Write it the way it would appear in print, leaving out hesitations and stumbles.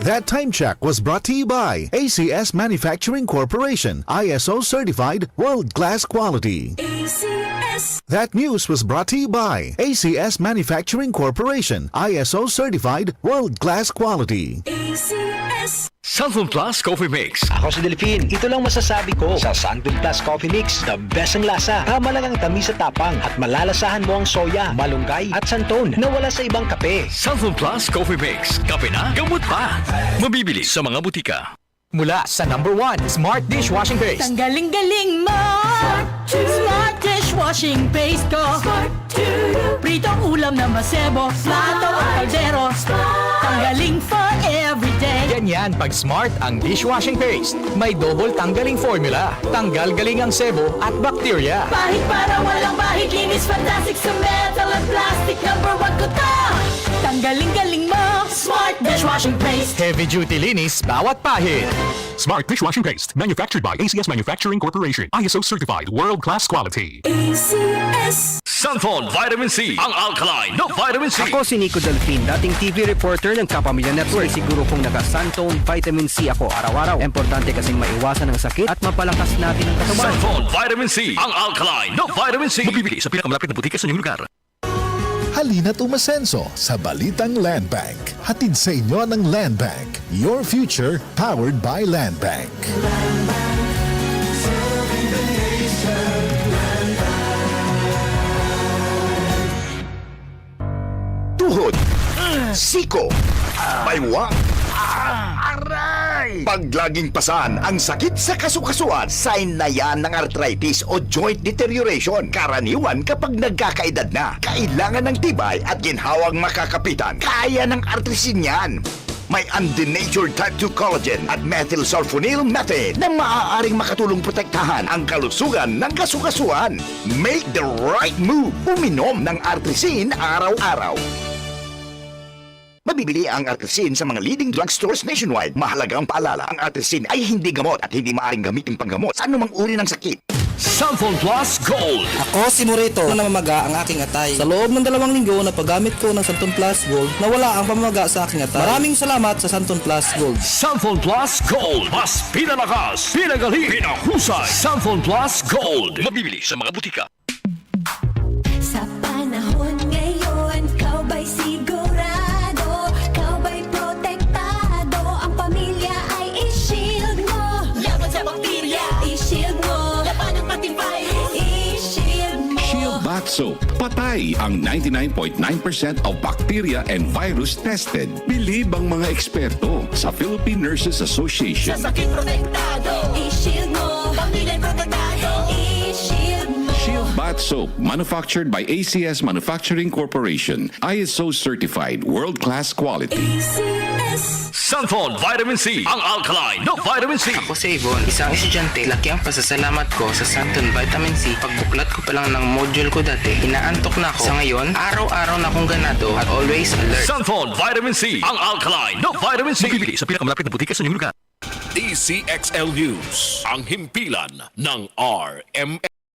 That time check was brought to you by ACS Manufacturing Corporation, ISO certified world-class quality. ACS. That news was brought to you by ACS Manufacturing Corporation, ISO certified world-class quality. ACS. Santon Plus Coffee Mix. Ako si Delphine. Ito lang masasabi ko sa Santon Plus Coffee Mix. The best ang lasa. Tama lang ang tamis sa tapang at malalasahan mo ang soya, malunggay at santon na wala sa ibang kape. Santon Plus Coffee Mix. Kape na, gamot pa. Mabibili sa mga butika. Mula sa number 1 Smart Dishwashing Paste. Tanggaling-galing mo. Smart dishwashing paste ko. Pritong ulam na masebo. Plato o kaldero. Tanggaling for everyday. Ganyan pag Smart ang dishwashing paste. May double tanggaling formula. Tanggal galing ang sebo at bakterya. Bahid para walang bahid. Linis fantastic sa metal at plastic. Number 1 ko to. Tanggaling-galing mo. Smart dishwashing paste. Heavy duty linis bawat pahid. Smart Dishwashing Paste, manufactured by ACS Manufacturing Corporation, ISO certified, world-class quality. ACS. Santon Vitamin C. Ang alkaline na vitamin C. Ako si Nico Delphine, dating TV reporter ng Kapamilya Network. Siguro kong naka-Santone Vitamin C ako araw-araw. Importante kasing maiwasan ang sakit at mapalakas natin ang katawan. Santon Vitamin C. Ang alkaline na vitamin C. Mabibili sa pinakamalapit na butika sa inyong lugar. Halina't umasenso sa Balitang Land Bank. Hatid sa inyo ng Land Bank. Your future powered by Land Bank. Tuhod, siko, baywang, pag laging pasan ang sakit sa kasukasuan, sign na yan ng arthritis o joint deterioration. Karaniwan kapag nagkakaedad na, kailangan ng tibay at ginhawang makakapitan. Kaya ng artrisin yan. May undenatured type 2 collagen at methylsulfonyl methane na maaaring makatulong protektahan ang kalusugan ng kasukasuan. Make the right move. Uminom ng artrisin araw-araw. Mabibili ang artrisin sa mga leading drugstores nationwide. Mahalaga ang paalala, ang artrisin ay hindi gamot at hindi maaaring gamitin panggamot sa anumang uri ng sakit. Santon Plus Gold. Ako si Morito na namamaga ang aking atay. Sa loob ng 2 linggo na paggamit ko ng Santon Plus Gold, nawala ang pamamaga sa aking atay. Maraming salamat sa Santon Plus Gold. Santon Plus Gold. Mas pinalakas, pinagaling, pinahusay. Santon Plus Gold. Mabibili sa mga butika. Sa panahon ngayon, kau ba'y sigurado? Kau ba'y protektado? Ang pamilya ay i-shield mo. Laban sa bakterya, i-shield mo. Laban ng matibay, i-shield mo. Shield Bath Soap. Patay ang 99.9% of bacteria and virus tested. Believe ang mga eksperto sa Philippine Nurses Association. Sa sakit protektado, i-shield mo. Pamilya protektado, i-shield mo. Shield Bath Soap, manufactured by ACS Manufacturing Corporation, ISO certified, world-class quality. ACS. Santon Vitamin C. Ang alkaline na vitamin C. Ako si Yvonne, isang estudyante. Laki ang pasasalamat ko sa Santon Vitamin C. Pagbuklat ko pa lang ng module ko dati, inaantok na ako. Sa ngayon, araw-araw na akong ganado at always alert. Santon Vitamin C. Ang alkaline na vitamin C. Mabibili sa pinakamalapit na butika sa inyong lugar. DCXL News, ang himpilan ng RMN.